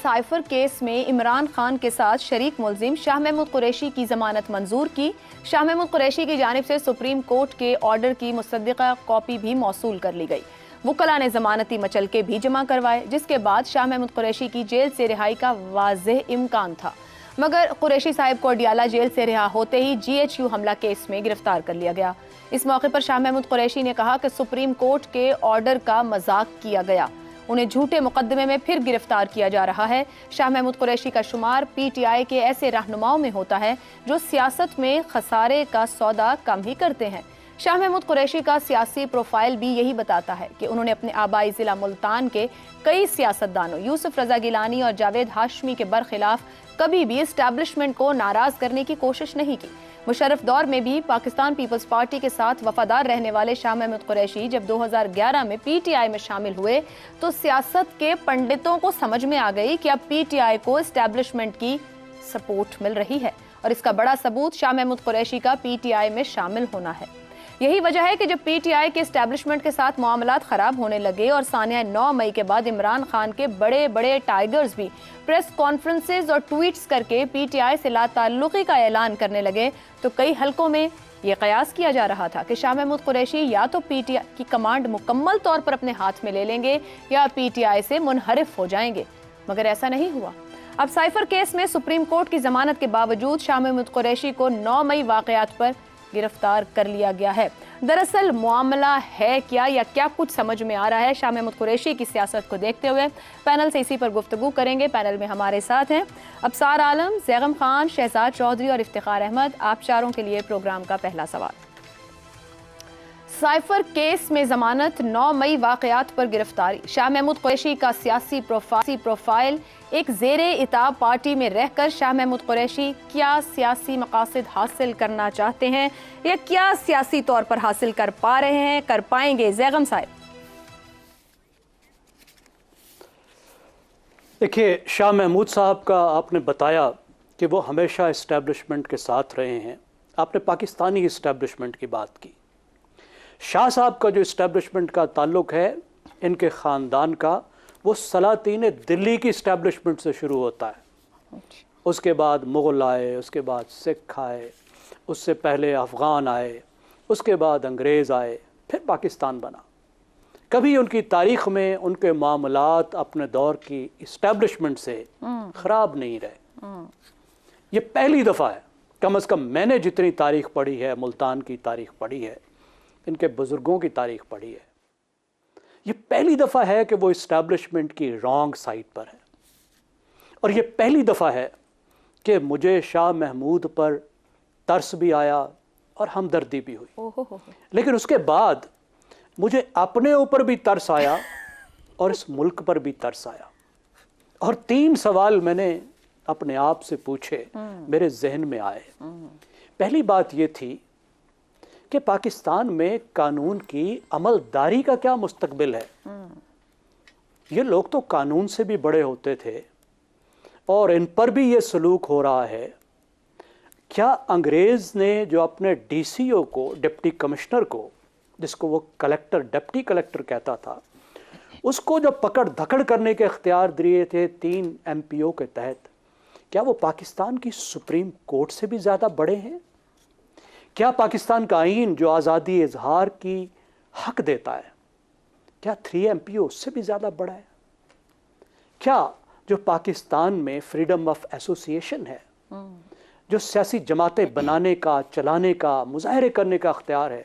Cipher case में इमरान खान के साथ शरीक मुलजिम शाह महमूद कुरैशी की जमानत मंजूर की। शाह महमूद कुरैशी की जानिब से सुप्रीम कोर्ट के ऑर्डर की मुसद्दिका कॉपी भी मौसूल कर ली गई। वुकला ने जमानती मचलके भी जमा करवाए, जिसके बाद शाह महमूद कुरैशी की जेल से रिहाई का वाज़ेह इम्कान था, मगर कुरैशी साहिब को अडियाला जेल से रिहा होते ही GHU हमला केस में गिरफ्तार कर लिया गया। इस मौके पर शाह महमूद कुरैशी ने कहा कि सुप्रीम कोर्ट के ऑर्डर का मजाक किया गया, उन्हें झूठे मुकदमे में फिर गिरफ्तार किया जा रहा है। शाह महमूद कुरैशी का शुमार PTI के ऐसे रहनुमाओं में होता है जो सियासत में खसारे का सौदा कम ही करते हैं। शाह महमूद कुरैशी का सियासी प्रोफाइल भी यही बताता है कि उन्होंने अपने आबाई जिला मुल्तान के कई सियासतदानों यूसुफ रजा गिलानी और जावेद हाशमी के बरखिलाफ कभी भी एस्टैब्लिशमेंट को नाराज करने की कोशिश नहीं की। मुशर्रफ दौर में भी पाकिस्तान पीपल्स पार्टी के साथ वफादार रहने वाले शाह महमूद कुरैशी जब 2011 में PTI में शामिल हुए तो सियासत के पंडितों को समझ में आ गई कि अब PTI को एस्टैब्लिशमेंट की सपोर्ट मिल रही है, और इसका बड़ा सबूत शाह महमूद कुरैशी का PTI में शामिल होना है। यही वजह है कि जब PTI के एस्टैब्लिशमेंट के साथ मामलात खराब होने लगे और सानिया 9 मई के बाद इमरान खान के बड़े बड़े टाइगर्स भी प्रेस कॉन्फ्रेंसेज और ट्वीट्स करके PTI से लाताल्लुकी का ऐलान करने लगे, तो कई हलकों में यह कयास किया जा रहा था कि शाह महमूद कुरैशी या तो PTI की कमांड मुकम्मल तौर पर अपने हाथ में ले लेंगे या PTI से मुनहरिफ हो जाएंगे, मगर ऐसा नहीं हुआ। अब साइफर केस में सुप्रीम कोर्ट की जमानत के बावजूद शाह महमूद कुरैशी को 9 मई वाकयात पर गिरफ्तार कर लिया गया है। दरअसल मामला है क्या या क्या कुछ समझ में आ रहा है शाह महमूद कुरैशी की सियासत को देखते हुए, पैनल से इसी पर गुफ्तगू करेंगे। पैनल में हमारे साथ हैं अबसार आलम, जैगम खान, शहजाद चौधरी और इफ्तिखार अहमद। आप चारों के लिए प्रोग्राम का पहला सवाल। साइफर केस में जमानत, 9 मई वाकयात पर गिरफ्तारी। शाह महमूद कुरैशी का सियासी प्रोफाइल, एक ज़ेरे इताब पार्टी में रहकर शाह महमूद कुरैशी क्या सियासी मकासद हासिल करना चाहते हैं या क्या सियासी तौर पर हासिल कर पा रहे हैं, कर पाएंगे? जैगम साहब। देखिए, शाह महमूद साहब का आपने बताया कि वो हमेशा इस्टेब्लिशमेंट के साथ रहे हैं। आपने पाकिस्तानी इस्टेब्लिशमेंट की बात की। शाह साहब का जो इस्टेब्लिशमेंट का ताल्लुक़ है इनके ख़ानदान का, वो सलातीन दिल्ली की इस्टेब्लिशमेंट से शुरू होता है। उसके बाद मुग़ल आए, उसके बाद सिख आए, उससे पहले अफ़गान आए, उसके बाद अंग्रेज़ आए, फिर पाकिस्तान बना। कभी उनकी तारीख़ में उनके मामलात अपने दौर की इस्टेब्लिशमेंट से ख़राब नहीं रहे। ये पहली दफ़ा है, कम अज़ कम मैंने जितनी तारीख़ पढ़ी है, मुल्तान की तारीख़ पढ़ी है, इनके बुज़ुर्गों की तारीख़ पढ़ी है, ये पहली दफ़ा है कि वो इस्टेब्लिशमेंट की रॉन्ग साइड पर है। और ये पहली दफ़ा है कि मुझे शाह महमूद पर तरस भी आया और हमदर्दी भी हुई, लेकिन उसके बाद मुझे अपने ऊपर भी तरस आया और इस मुल्क पर भी तरस आया। और 3 सवाल मैंने अपने आप से पूछे, मेरे जहन में आए। पहली बात ये थी कि पाकिस्तान में कानून की अमलदारी का क्या मुस्तकबिल है। ये लोग तो कानून से भी बड़े होते थे और इन पर भी ये सलूक हो रहा है। क्या अंग्रेज़ ने जो अपने DCO को, डिप्टी कमिश्नर को, जिसको वो कलेक्टर, डिप्टी कलेक्टर कहता था, उसको जो पकड़ धकड़ करने के इख्तियार दिए थे 3 MPO के तहत, क्या वो पाकिस्तान की सुप्रीम कोर्ट से भी ज़्यादा बड़े हैं? क्या पाकिस्तान का आईन जो आज़ादी इजहार की हक देता है, क्या 3 MPO उससे भी ज़्यादा बड़ा है? क्या जो पाकिस्तान में फ्रीडम ऑफ एसोसिएशन है, जो सियासी जमातें बनाने का, चलाने का, मुजाहरे करने का अख्तियार है,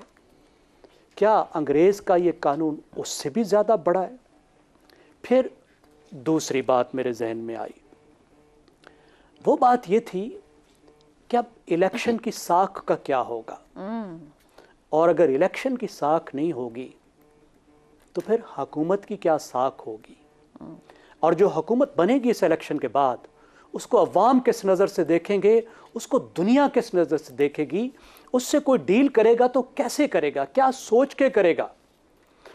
क्या अंग्रेज़ का ये कानून उससे भी ज़्यादा बड़ा है? फिर दूसरी बात मेरे जहन में आई, वो बात ये थी कि अब इलेक्शन की साख का क्या होगा, और अगर इलेक्शन की साख नहीं होगी तो फिर हुकूमत की क्या साख होगी, और जो हुकूमत बनेगी इस इलेक्शन के बाद उसको अवाम किस नज़र से देखेंगे, उसको दुनिया किस नज़र से देखेगी, उससे कोई डील करेगा तो कैसे करेगा, क्या सोच के करेगा।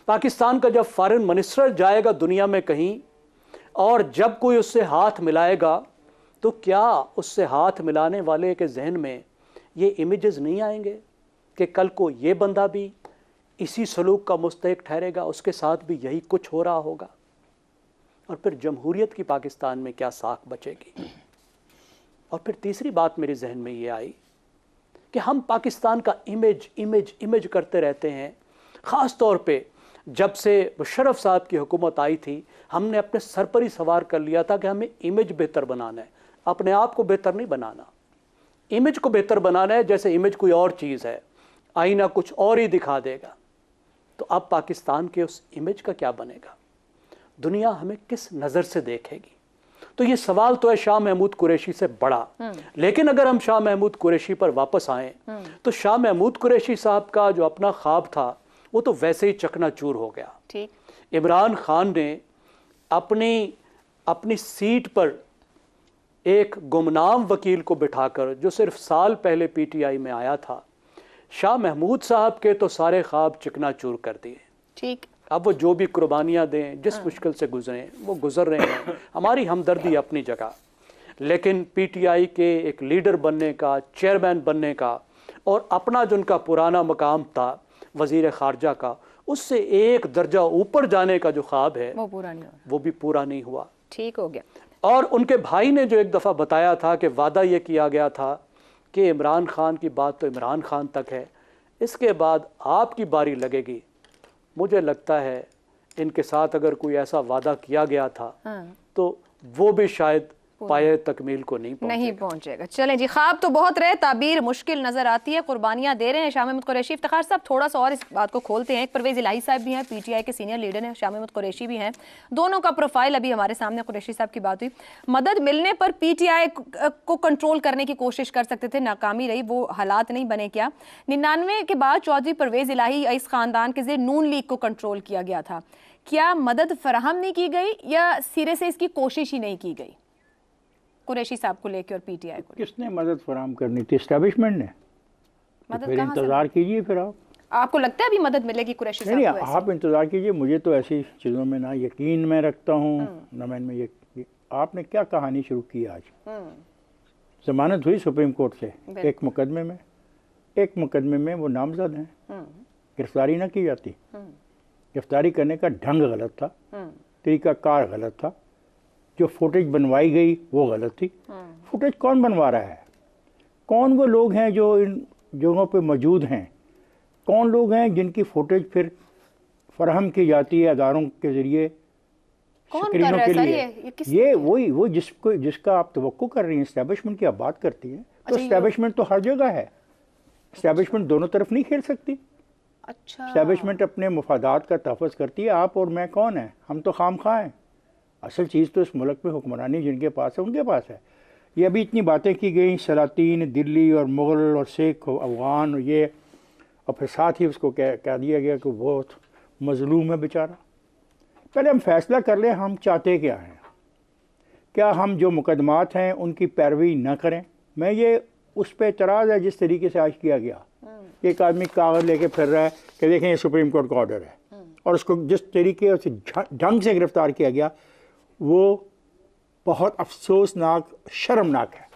पाकिस्तान का जब फॉरेन मिनिस्टर जाएगा दुनिया में कहीं और जब कोई उससे हाथ मिलाएगा तो क्या उससे हाथ मिलाने वाले के जहन में ये इमेजेस नहीं आएंगे कि कल को ये बंदा भी इसी सलूक का मुस्तहिक ठहरेगा, उसके साथ भी यही कुछ हो रहा होगा। और फिर जमहूरियत की पाकिस्तान में क्या साख बचेगी। और फिर तीसरी बात मेरे जहन में ये आई कि हम पाकिस्तान का इमेज इमेज इमेज करते रहते हैं। ख़ास तौर पे जब से मुशर्रफ साहब की हुकूमत आई थी, हमने अपने सर पर ही सवार कर लिया था कि हमें इमेज बेहतर बनाना है, अपने आप को बेहतर नहीं बनाना। इमेज को बेहतर बनाना है, जैसे इमेज कोई और चीज़ है, आईना कुछ और ही दिखा देगा। तो अब पाकिस्तान के उस इमेज का क्या बनेगा, दुनिया हमें किस नज़र से देखेगी। तो ये सवाल तो है शाह महमूद कुरैशी से बड़ा। लेकिन अगर हम शाह महमूद कुरैशी पर वापस आएँ तो शाह महमूद कुरैशी साहब का जो अपना ख्वाब था वो तो वैसे ही चकनाचूर हो गया। ठीक। इमरान खान ने अपनी सीट पर एक गुमनाम वकील को बिठाकर, जो सिर्फ साल पहले पीटीआई में आया था, शाह महमूद साहब के तो सारे ख्वाब चिकनाचूर कर दिए। ठीक। अब वो जो भी कुर्बानियाँ दें, जिस मुश्किल से गुजरें, वो गुजर रहे हैं, हमारी हमदर्दी अपनी जगह। लेकिन पीटीआई के एक लीडर बनने का, चेयरमैन बनने का, और अपना जो उनका पुराना मकाम था वज़ीर ख़ारजा का, उससे एक दर्जा ऊपर जाने का जो ख्वाब है वो भी पूरा नहीं हुआ। ठीक हो गया। और उनके भाई ने जो एक दफ़ा बताया था कि वादा ये किया गया था कि इमरान खान की बात तो इमरान खान तक है, इसके बाद आपकी बारी लगेगी। मुझे लगता है इनके साथ अगर कोई ऐसा वादा किया गया था तो वो भी शायद पाए तकमील को नहीं पहुंचेगा। चलें जी, ख्वाब तो बहुत रहे, ताबीर मुश्किल नजर आती है, कुर्बानियां दे रहे हैं शाह महमूद कुरैशी। इफ्तिखार साहब, थोड़ा सा और इस बात को खोलते हैं। एक परवेज़ इलाही साहब भी हैं, पीटीआई के सीनियर लीडर हैं, शाह महमूद कुरैशी भी हैं, दोनों का प्रोफाइल अभी हमारे सामने। कुरैशी साहब की बात हुई, मदद मिलने पर पीटीआई को कंट्रोल करने की कोशिश कर सकते थे, नाकामी रही, वो हालात नहीं बने। क्या 99 के बाद चौधरी परवेज़ इलाही इस खानदान के ज़रिए नून लीग को कंट्रोल किया गया था, क्या मदद फराहम नहीं की गई या सिरे से इसकी कोशिश ही नहीं की गई कुरैशी साहब को लेकर और पीटीआई को? किसने मदद फराहम करनी थी? एस्टेब्लिशमेंट ने। मदद फिर इंतजार कीजिए। फिर आपको लगता है अभी मदद मिलेगी कुरैशी साहब को? नहीं, आप इंतजार कीजिए। मुझे तो ऐसी चीज़ों में ना यकीन मैं रखता हूँ ना मैं इनमें ये आपने क्या कहानी शुरू की आज? जमानत हुई सुप्रीम कोर्ट से एक मुकदमे में वो नामजद हैं, गिरफ्तारी ना की जाती। गिरफ्तारी करने का ढंग गलत था, तरीकाकार गलत था, जो फुटेज बनवाई गई वो गलत थी। फुटेज कौन बनवा रहा है? कौन वो लोग हैं जो इन जगहों पे मौजूद हैं? कौन लोग हैं जिनकी फुटेज फिर फराहम की जाती है अदारों के ज़रिए स्क्रीनों के लिए? ये वही जिसका आप तवक्को कर रही हैं, इस्टेब्लिशमेंट की आप बात करती हैं। तो इस्टेब्लिशमेंट तो हर जगह है, इस्टेब्लिशमेंट दोनों तरफ नहीं खेल सकती। अच्छा, इस्टेब्लिशमेंट अपने मुफादात का तहफ़्फ़ुज़ करती है। आप और मैं कौन है? हम तो खामखा हैं। असल चीज़ तो इस मुल्क में हुक्मरानी जिनके पास है उनके पास है। ये अभी इतनी बातें की गई, सलातीन दिल्ली और मुग़ल और सिख और अफ़गान और ये, और फिर साथ ही उसको कह दिया गया कि बहुत मज़लूम है बेचारा। पहले हम फैसला कर लें हम चाहते क्या हैं। क्या हम जो मुकदमात हैं उनकी पैरवी न करें? मैं ये उस पर एतराज़ है जिस तरीके से आज किया गया। एक आदमी कागज़ लेके फिर रहा है कि देखें ये सुप्रीम कोर्ट का ऑर्डर है, और उसको जिस तरीके से ढंग से गिरफ्तार किया गया वो बहुत अफसोसनाक, शर्मनाक है।